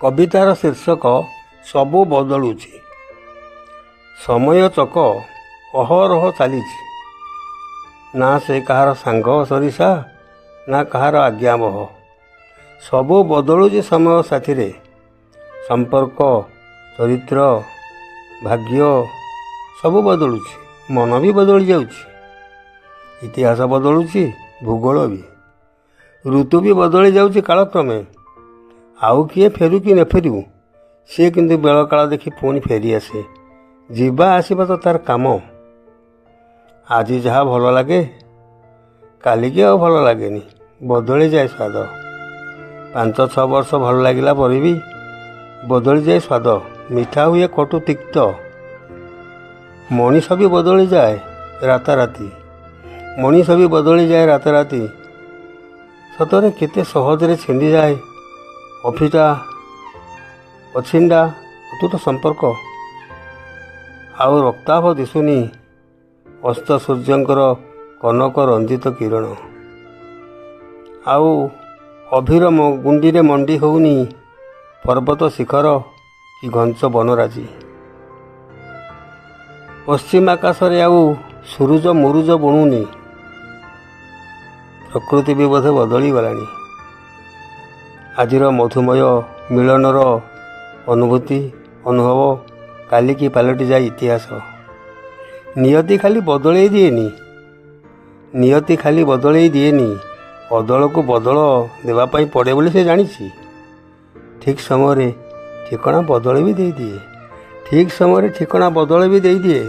କବିତାର ଶୀର୍ଷକ ସବୁ ବଦଳୁଛି। ସମୟ ଚକ ଅହରହ ଚାଲିଛି। ନା ସେ କାହାର ସାଙ୍ଗ ସରିଷା, ନା କାହାର ଆଜ୍ଞାବହ। ସବୁ ବଦଳୁଛି ସମୟ ସାଥିରେ। ସମ୍ପର୍କ, ଚରିତ୍ର, ଭାଗ୍ୟ ସବୁ ବଦଳୁଛି। ମନ ବି ବଦଳି ଯାଉଛି। ଇତିହାସ ବଦଳୁଛି, ଭୂଗୋଳ ବି। ଋତୁ ବି ବଦଳି ଯାଉଛି କାଳକ୍ରମେ। ଆଉ କିଏ ଫେରୁ କି ନ ଫେରୁ, ସିଏ କିନ୍ତୁ ବେଳକାଳ ଦେଖି ପୁଣି ଫେରିଆସେ। ଯିବା ଆସିବା ତ ତାର କାମ। ଆଜି ଯାହା ଭଲ ଲାଗେ, କାଲିକି ଆଉ ଭଲ ଲାଗେନି। ବଦଳିଯାଏ ସ୍ୱାଦ। 5-6 ବର୍ଷ ଭଲ ଲାଗିଲା ପରେ ବି ବଦଳିଯାଏ ସ୍ୱାଦ। ମିଠା ହୁଏ କଟୁ ତିକ୍ତ। ମଣିଷ ବି ବଦଳିଯାଏ ରାତାରାତି। ମଣିଷ ବି ବଦଳିଯାଏ ରାତାରାତି। ସତରେ କେତେ ସହଜରେ ଛିଣ୍ଡିଯାଏ ଅଛିଣ୍ଡା ଅତୁଟ ସମ୍ପର୍କ। ଆଉ ରକ୍ତାଭ ଦିଶୁନି ଅସ୍ତ ସୂର୍ଯ୍ୟଙ୍କର କନକ ରଞ୍ଜିତ କିରଣ। ଆଉ ଅଭିର ଗୁଣ୍ଡିରେ ମଣ୍ଡି ହେଉନି ପର୍ବତ ଶିଖର କି ଘଞ୍ଚ ବନରାଜି। ପଶ୍ଚିମ ଆକାଶରେ ଆଉ ସୁରୁଜ ମୁରୁଜ ବୁଣୁନି। ପ୍ରକୃତି ବି ବୋଧେ ବଦଳିଗଲାଣି। ଆଜିର ମଧୁମୟ ମିଳନର ଅନୁଭବ କାଲିକି ପାଲଟି ଯାଏ ଇତିହାସ। ନିୟତି ଖାଲି ବଦଳେଇ ଦିଏନି। ଅଦଳକୁ ବଦଳ ଦେବା ପାଇଁ ପଡ଼େ ବୋଲି ସେ ଜାଣିଛି। ଠିକ୍ ସମୟରେ ଠିକଣା ବଦଳ ବି ଦେଇଦିଏ।